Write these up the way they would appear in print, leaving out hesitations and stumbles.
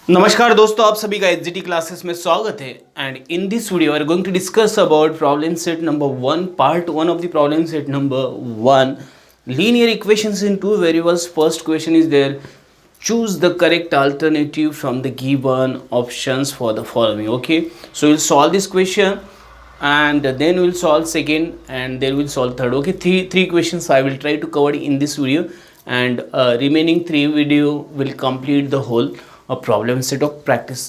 नमस्कार दोस्तों, आप सभी का एचजीटी क्लासेस में स्वागत है। And in this video we are going to discuss about problem set number 1, part 1 of the problem set number 1, linear equations in two variables. First question is there, choose the correct alternative from the given options for the following. Okay, so we'll solve this question and then we'll solve second and then we'll solve third. Okay, three questions I will try to cover in this video, and remaining three video will complete the whole a problem set of practice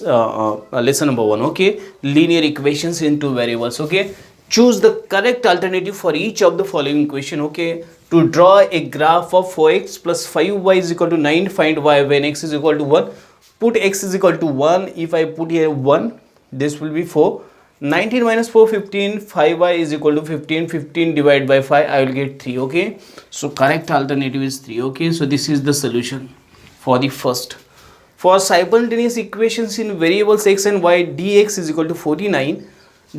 lesson number 1. Okay, linear equations in two variables. Okay, choose the correct alternative for each of the following equation. Okay, to draw a graph of 4x plus 5y is equal to 9, find y when x is equal to 1. Put x is equal to 1. If I put here 1, this will be 4. 19 minus 4, 15. 5y is equal to 15. 15 divided by 5, I will get 3. Okay, so correct alternative is 3. Okay, so this is the solution for the first. For simultaneous equations in variables x and y, dx is equal to 49,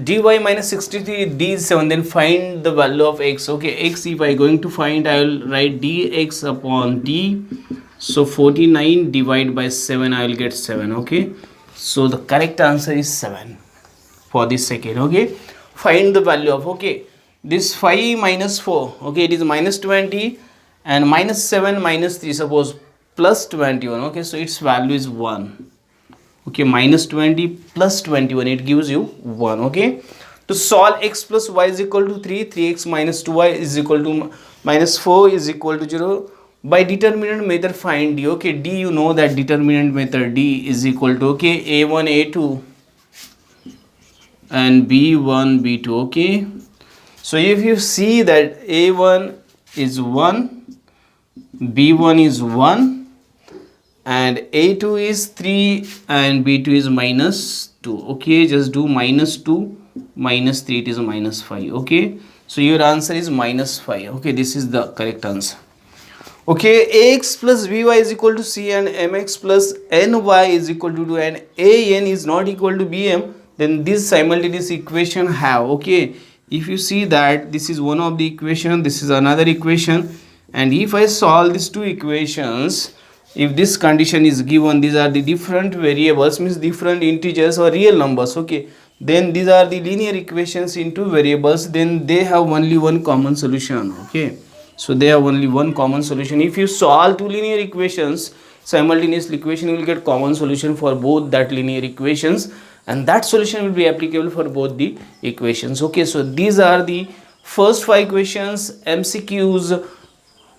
dy minus 63, d is 7. Then find the value of x. Okay, x if I going to find, I will write dx upon d. So 49 divided by 7, I will get 7. Okay, so the correct answer is 7 for this second. Okay, find the value of, okay, this 5 minus 4. Okay, it is minus 20, and minus 7 minus 3, suppose plus 21. Okay, so its value is 1. Okay, minus 20 plus 21, it gives you 1. Okay, to solve x plus y is equal to 3, 3x minus 2y is equal to minus 4 is equal to 0. By determinant method find d. Okay, d, you know that determinant method d is equal to, okay, a1 a2 and b1 b2. Okay, so if you see that a1 is 1, b1 is 1, and a2 is 3 and b2 is minus 2. Okay, just do minus 2 minus 3, it is minus 5. Okay, so your answer is minus 5. Okay, this is the correct answer. Okay, ax plus by is equal to c and mx plus ny is equal to 2 and an is not equal to bm, then this simultaneous equation have. Okay, if you see that this is one of the equation, this is another equation, and if I solve these two equations, if this condition is given, these are the different variables, means different integers or real numbers. Okay, then these are the linear equations in two variables, then they have only one common solution. Okay, so they have only one common solution. If you solve two linear equations simultaneous equation, you will get common solution for both that linear equations, and that solution will be applicable for both the equations. Okay, so these are the first 5 questions MCQs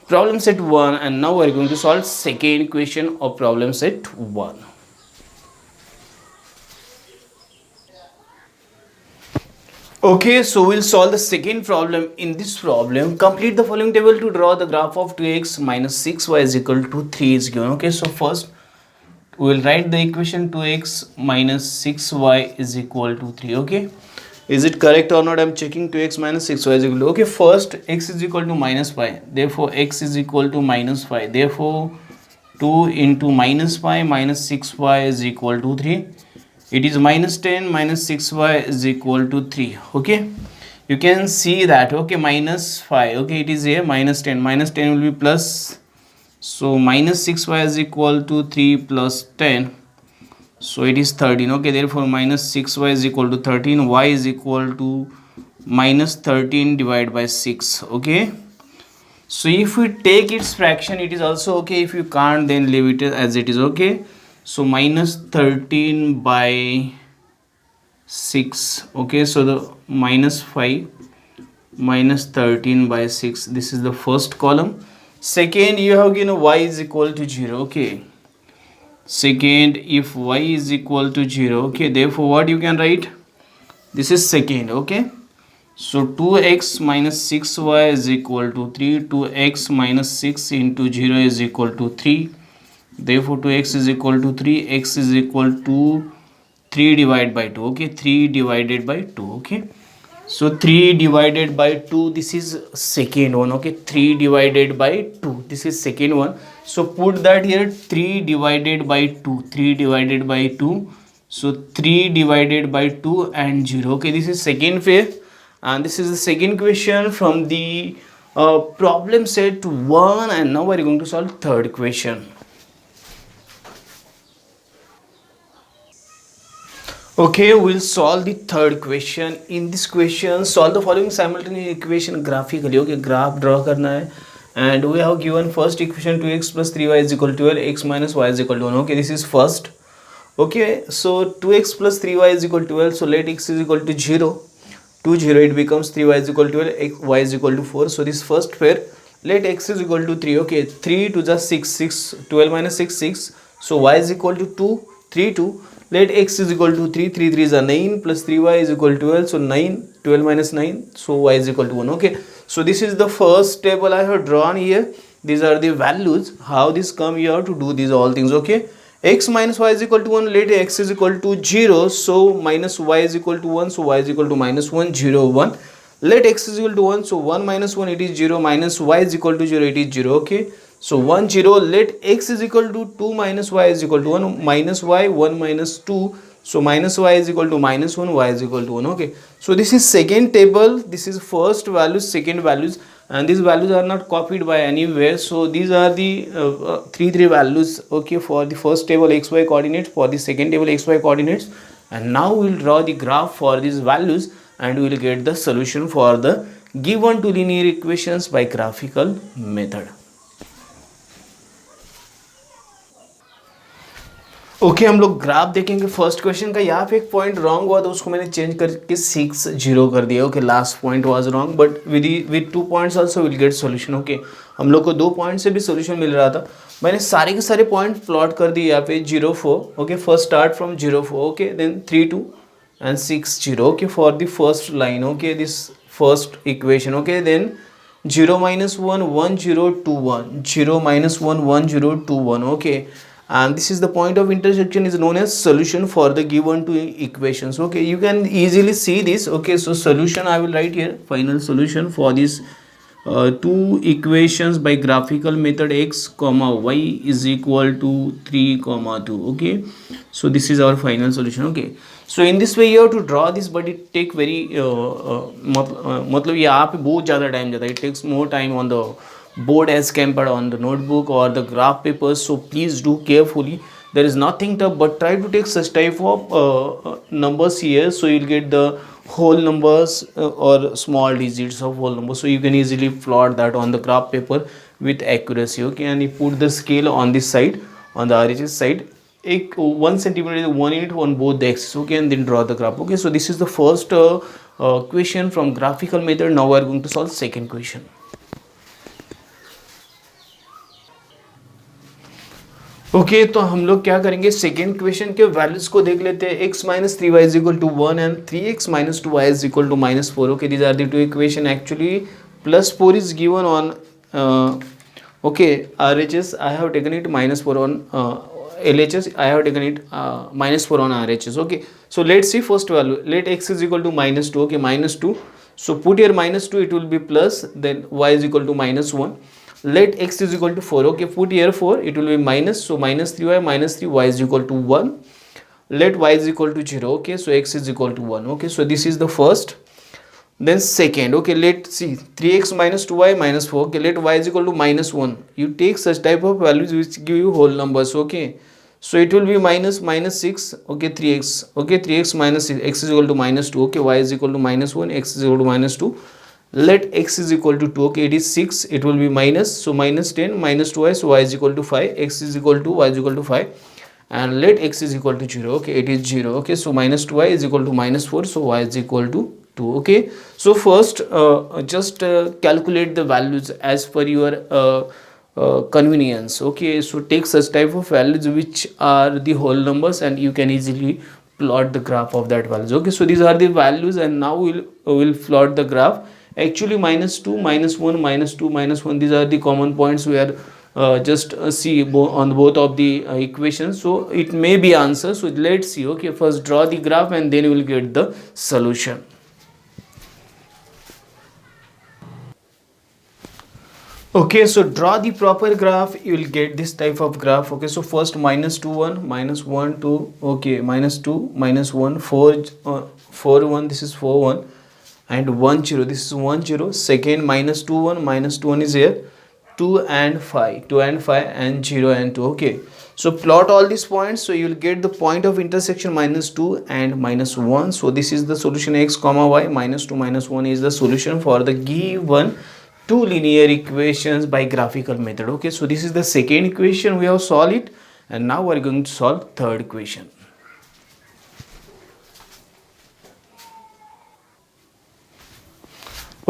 problem set 1, and now we are going to solve second question of problem set 1. Okay, so we'll solve the second problem. In this problem, complete the following table to draw the graph of 2x minus 6y is equal to 3 is given. Okay, so first we will write the equation 2x minus 6y is equal to 3. Okay, is it correct or not? I'm checking 2x minus 6y is equal to, okay, first x is equal to minus 5, therefore x is equal to minus 5, therefore 2 into minus 5 minus 6y is equal to 3. It is minus 10 minus 6y is equal to 3. Okay, you can see that. Okay, minus 5, okay, it is here, minus 10 will be plus, so minus 6y is equal to 3 plus 10, so it is 13. Okay, therefore minus 6y is equal to 13, y is equal to minus 13 divided by 6. Okay, so if we take its fraction, it is also okay. If you can't, then leave it as it is. Okay, so minus 13 by 6. Okay, so the minus 5 minus 13 by 6, this is the first column. Second, you have given y is equal to 0. Okay, second, if y is equal to 0, okay, therefore what you can write, this is second. Okay, so 2x minus 6y is equal to 3, 2x minus 6 into 0 is equal to 3, therefore 2x is equal to 3, x is equal to 3 divided by 2. Okay, 3 divided by 2. Okay, so 3 divided by 2, this is second one. Okay, 3 divided by 2, this is second one. So put that here, 3 divided by 2, 3 divided by 2, so 3 divided by 2 and 0. Okay, this is second phase, and this is the second question from the problem set 1, and now we are going to solve third question. Okay, we'll solve the third question. In this question, solve the following simultaneous equation graphically. Okay, graph draw करना है. And we have given first equation 2x plus 3y is equal to 12, x minus y is equal to 1. Okay, this is first. Okay, so 2x plus 3y is equal to 12. So let x is equal to 0. 2, 0, it becomes 3y is equal to 12, x, y is equal to 4. So this first pair, let x is equal to 3. Okay, 3 to the 6, 6, 12 minus 6, 6. So y is equal to 2, 3, 2. Let x is equal to 3, 3, 3 is a 9 plus 3y is equal to 12. So 9, 12 minus 9. So y is equal to 1. Okay, so this is the first table I have drawn here. These are the values. How this come here to do these all things. Okay, x minus y is equal to 1. Let x is equal to 0. So minus y is equal to 1. So y is equal to minus 1, 0, 1. Let x is equal to 1. So 1 minus 1 it is 0. Minus y is equal to 0. It is 0. Okay. So 1, 0. Let x is equal to 2 minus y is equal to 1. Minus y, 1 minus 2. So minus y is equal to minus 1. Y is equal to 1. Okay. So this is second table. This is first values, second values. And these values are not copied by anywhere. So these are the three values. Okay. For the first table xy coordinates. For the second table xy coordinates. And now we will draw the graph for these values. And we will get the solution for the given two linear equations by graphical method. Okay हम लोग graph देखेंगे first question का. यहाँ पे एक point wrong हुआ तो उसको मैंने चेंज करके 6, 0 कर दिया. Okay, last point was wrong but with 2 points also will get solution. Okay, हम लोग को 2 पॉइंट से भी सॉल्यूशन मिल रहा था. मैंने सारे के सारे पॉइंट प्लॉट कर दिए यहाँ पे 0, 4. Okay, first start from 0, 4. Okay, then 3, 2 and 6, 0. Okay, for the first line. Okay, this first equation. Okay, then 0 minus 1, 1, 0, 2, 1. 0 minus 1, 1, 0, 2, 1. Okay, and this is the point of intersection is known as solution for the given two equations. Okay, you can easily see this. Okay, so solution I will write here, final solution for this two equations by graphical method x comma y is equal to 3 comma 2. Okay, so this is our final solution. Okay, so in this way you have to draw this, but it take very मतलब यहाँ पे बहुत ज़्यादा time जाता है. It takes more time on the board as compared on the notebook or the graph papers. So please do carefully. There is nothing tough, but try to take such type of numbers here, so you'll get the whole numbers or small digits of whole numbers, so you can easily plot that on the graph paper with accuracy. Okay, and you put the scale on this side, on the RHS side, 1 centimeter, 1 unit on both the axes. Okay, and then draw the graph. Okay, so this is the first question from graphical method. Now we are going to solve second question. Okay, तो हम लोग क्या करेंगे, second question के values को देख लेते हैं. x minus 3y is equal to 1 and 3x minus 2y is equal to minus 4. Okay, these are the two equation. Actually plus 4 is given on okay, RHS I have taken it, minus 4 on LHS I have taken it minus 4 on RHS. Okay, so let's see first value. Let x is equal to minus 2. Okay, minus 2. So put here minus 2, it will be plus, then y is equal to minus 1. Let x is equal to 4. Okay, put here 4, it will be minus, so minus 3y, minus 3, y is equal to 1. Let y is equal to 0. Okay, so x is equal to 1. Okay, so this is the first. Then second. Okay, let's see, 3x minus 2y minus 4. Okay, let y is equal to minus 1. You take such type of values which give you whole numbers. Okay, so it will be minus 6. Okay, 3x. Okay, 3x minus 6, x is equal to minus 2. Okay, y is equal to minus 1, x is equal to minus 2. Let x is equal to 2. Okay, it is 6, it will be minus, so minus 10, minus 2y, so y is equal to 5, x is equal to, y is equal to 5. And let x is equal to 0. Okay, it is 0. Okay, so minus 2y is equal to minus 4, so y is equal to 2. Okay, so first just calculate the values as per your convenience. Okay, so take such type of values which are the whole numbers, and you can easily plot the graph of that values. Okay, so these are the values, and now we'll plot the graph. Actually minus 2, minus 1, minus 2, minus 1, these are the common points where just see on both of the equations, so it may be answer. So let's see. Okay, first draw the graph and then you will get the solution. Okay, so draw the proper graph, you will get this type of graph. Okay, so first minus 2, 1, minus 1, 2. Okay, minus 2, minus 1, 4, 4, 1, this is 4, 1. And 1, 0, this is 1, 0. Second minus 2, 1 is here, 2 and 5, 2 and 5, and 0 and 2. Okay, So plot all these points, so you will get the point of intersection -2 and -1. So this is the solution x comma y. -2 -1 is the solution for the given two linear equations by graphical method. Okay, so this is the second equation, we have solved it, and now we are going to solve third equation.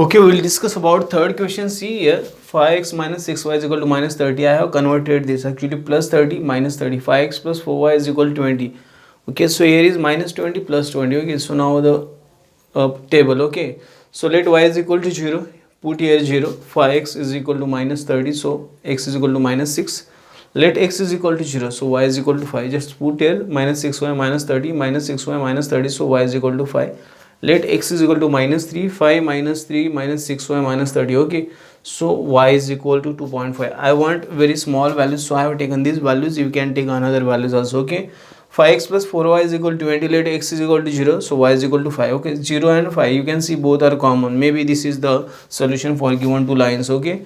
Okay, we will discuss about third question. See here, 5x minus 6y is equal to minus 30. I have converted this actually plus 30 minus 30. 5x plus 4y is equal to 20. Okay, so here is minus 20 plus 20. Okay, so now the table. Okay, so let y is equal to 0. Put here 0. 5x is equal to minus 30. So x is equal to minus 6. Let x is equal to 0. So y is equal to 5. Just put here minus 6y minus 30 minus 6y minus 30. So y is equal to 5. Let x is equal to minus 3, 5 minus 3 minus 6y minus 30. Okay, so y is equal to 2.5. I want very small values, so I have taken these values. You can take another values also. Okay, 5x plus 4y is equal to 20. Let x is equal to 0, so y is equal to 5. Okay, 0 and 5, you can see both are common. Maybe this is the solution for given two lines. Okay,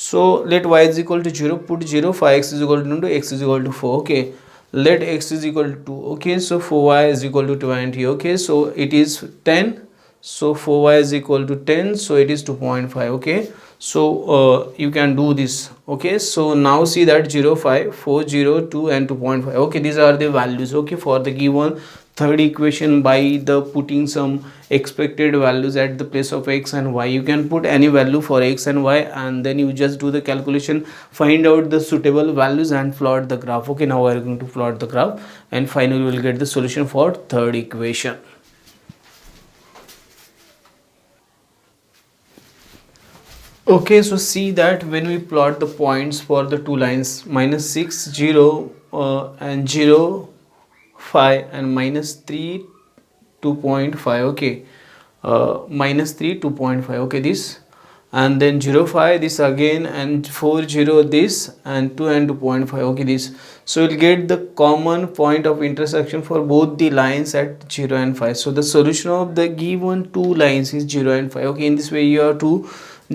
so let y is equal to 0. Put 0. 5x is equal to 2, x is equal to 4. Okay, let x is equal to 2. Okay, so 4y is equal to 20. Okay, so it is 10. So 4y is equal to 10, so it is 2.5. Okay, so you can do this. Okay, so now see that 0, 5, 4, 0, 2 and 2.5. Okay, these are the values. Okay, for the given third equation by the putting some expected values at the place of x and y. You can put any value for x and y, and then you just do the calculation, find out the suitable values and plot the graph. Okay, now we are going to plot the graph, and finally we will get the solution for third equation. Okay, so see that when we plot the points for the two lines minus 6 0 and 0 5 and minus 3 2.5. okay, minus 3 2.5. okay, this, and then 0 5 this again, and 4 0 this, and 2 and 2.5. okay, this. So we'll get the common point of intersection for both the lines at 0 and 5. So the solution of the given two lines is 0 and 5. Okay, in this way you have to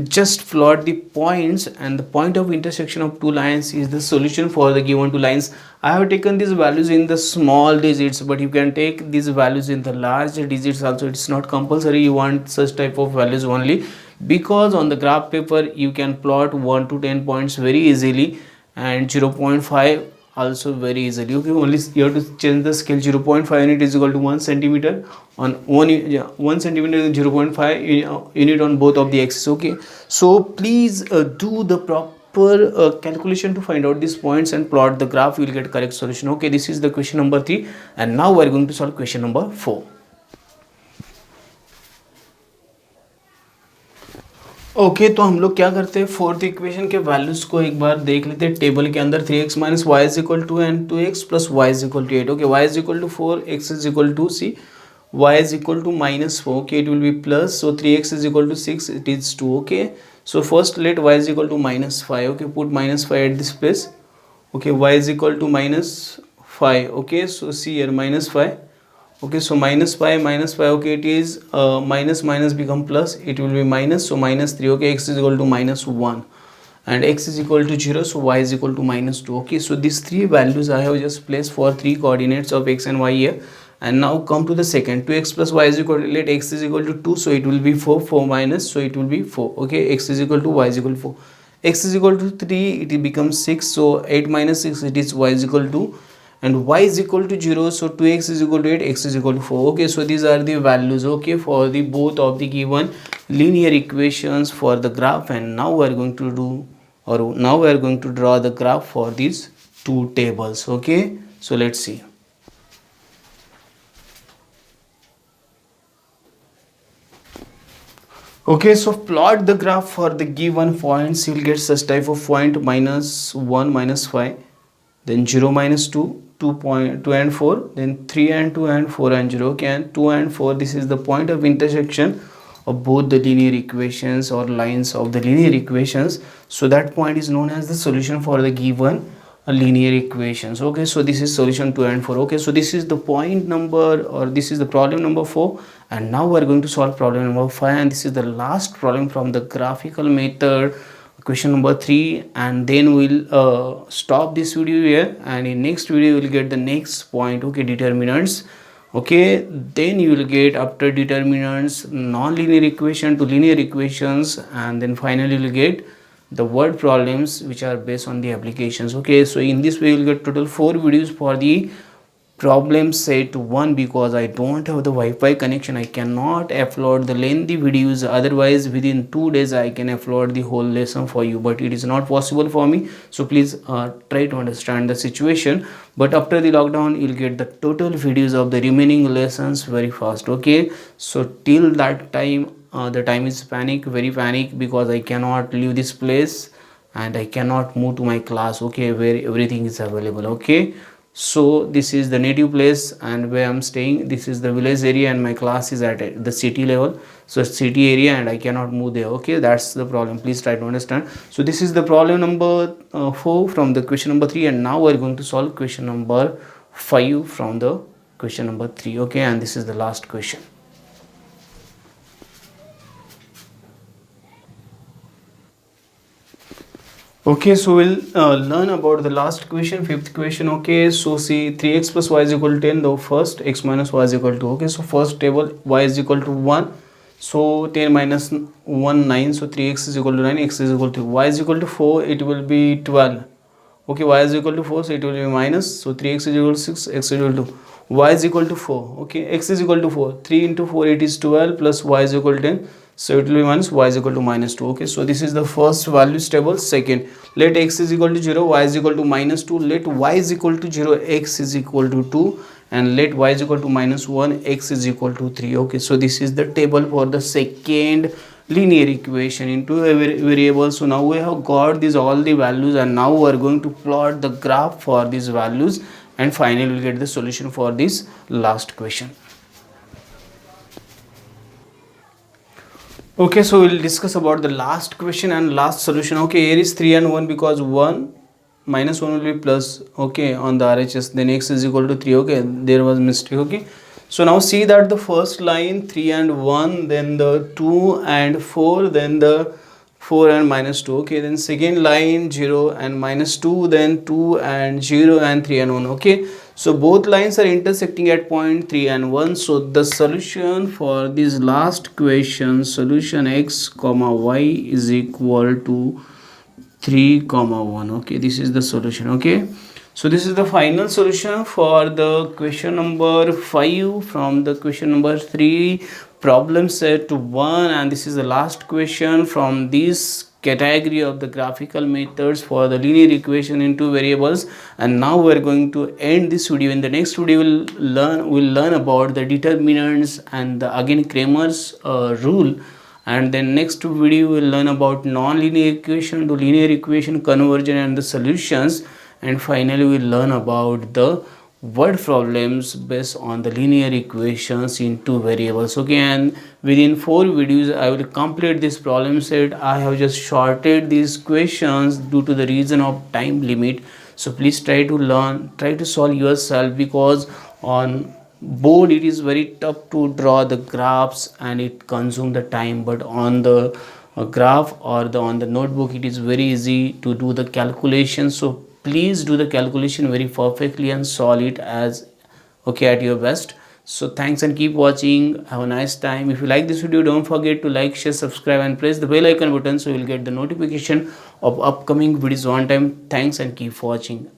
just plot the points, and the point of intersection of two lines is the solution for the given two lines. I have taken these values in the small digits, but you can take these values in the large digits also. It's not compulsory you want such type of values only, because on the graph paper you can plot 1 to 10 points very easily, and 0.5 also very easily. Okay, only you have to change the scale. 0.5 unit is equal to 1 centimeter on 1 centimeter is 0.5 unit on both of the axes. Okay, so please do the proper calculation to find out these points and plot the graph. You will get correct solution. Okay, this is the question number 3, and now we are going to solve question number 4. Okay तो हम लोग क्या करते हैं, fourth equation के values को एक बार देख लेते हैं टेबल के अंदर. 3x minus y is equal to and 2x plus y is equal to 8. Okay, y is equal to 4, x is equal to c, y is equal to minus 4. okay, it will be plus, so 3x is equal to 6, it is 2. okay, so first let y is equal to minus 5. okay, put minus 5 at this place. okay, y is equal to minus 5. okay, so see here minus 5. okay, so minus 5, okay, it is minus minus become plus, it will be minus, so minus 3. okay, x is equal to minus 1, and x is equal to 0, so y is equal to minus 2. okay, so these three values I have just placed for three coordinates of x and y here. And now come to the second, 2x plus y is equal to, let x is equal to 2, so it will be 4, 4 minus, so it will be 4. okay, x is equal to y is equal to 4, x is equal to 3, it becomes 6, so 8 minus 6, it is y is equal to, and y is equal to 0, so 2x is equal to 8, x is equal to 4. okay, so these are the values, okay, for the both of the given linear equations for the graph. And now we are going to do, or now we are going to draw the graph for these two tables. okay, so let's see. Okay, so plot the graph for the given points. You will get such type of point: minus 1 minus 5, then 0 minus 2, 2 and 4, then 3 and 2 and 4 and 0. okay, and 2 and 4, this is the point of intersection of both the linear equations or lines of the linear equations. So that point is known as the solution for the given linear equations. okay, so this is solution 2 and 4. okay, so this is the point number, or this is the problem number 4, and now we are going to solve problem number 5, and this is the last problem from the graphical method question number 3, and then we'll stop this video here, and in next video we'll get the next point. Okay, determinants. Okay, then you will get after determinants non-linear equation to linear equations, and then finally you will get the word problems which are based on the applications. Okay, so in this way you will get total 4 videos for the problem set 1. Because I don't have the Wi-Fi connection, I cannot upload the lengthy videos. Otherwise within 2 days I can upload the whole lesson for you, but it is not possible for me. So please try to understand the situation. But after the lockdown you'll get the total videos of the remaining lessons very fast. Okay, so till that time the time is very panic, because I cannot leave this place and I cannot move to my class, okay, where everything is available. Okay, so this is the native place and where I'm staying. This is the village area and my class is at the city level, so city area, and I cannot move there. Okay, that's the problem. Please try to understand. So this is the problem number 4 from the question number 3, and now we're going to solve question number 5 from the question number 3. Okay, and this is the last question. Okay, so we'll learn about the last question, 5th question. Okay, so see 3x plus y is equal to 10, the first x minus y is equal to, okay, so first table y is equal to 1, so 10 minus 1 9, so 3x is equal to 9, x is equal to, y is equal to 4, it will be 12. Okay, y is equal to 4, so it will be minus, so 3x is equal to 6, x is equal to, y is equal to 4. Okay, x is equal to 4, 3 into 4 it is 12, plus y is equal to 10, so it will be minus, y is equal to minus 2. Okay, so this is the first value table. Second, let x is equal to 0, y is equal to minus 2, let y is equal to 0, x is equal to 2, and let y is equal to minus 1, x is equal to 3. Okay, so this is the table for the second linear equation into a variable. So now we have got these all the values, and now we are going to plot the graph for these values, and finally we'll get the solution for this last question. Okay, so we'll discuss about the last question and last solution. Okay, here is 3 and 1, because 1 minus 1 will be plus, okay, on the RHS, then x is equal to 3. Okay, there was mistake. Okay, so now see that the first line 3 and 1, then the 2 and 4, then the 4 and minus 2. Okay, then second line 0 and minus 2, then 2 and 0 and 3 and 1. Okay, so both lines are intersecting at point 3 and 1. So the solution for this last question, solution x comma y is equal to 3 comma 1. Okay, this is the solution. Okay, so this is the final solution for the question number 5 from the question number 3 problem set 1, and this is the last question from this category of the graphical methods for the linear equation into variables. And now we are going to end this video. In the next video we'll learn about the determinants and again Cramer's rule, and then next video we'll learn about non-linear equation to linear equation conversion and the solutions, and finally we'll learn about the word problems based on the linear equations into variables. Okay, and within 4 videos I will complete this problem set. I have just shorted these questions due to the reason of time limit, so please try to learn, try to solve yourself, because on board it is very tough to draw the graphs and it consumes the time, but on the graph or on the notebook it is very easy to do the calculation. So please do the calculation very perfectly and solve it as okay at your best. So thanks and keep watching. Have a nice time. If you like this video, don't forget to like, share, subscribe and press the bell icon button so you will get the notification of upcoming videos on time. Thanks and keep watching.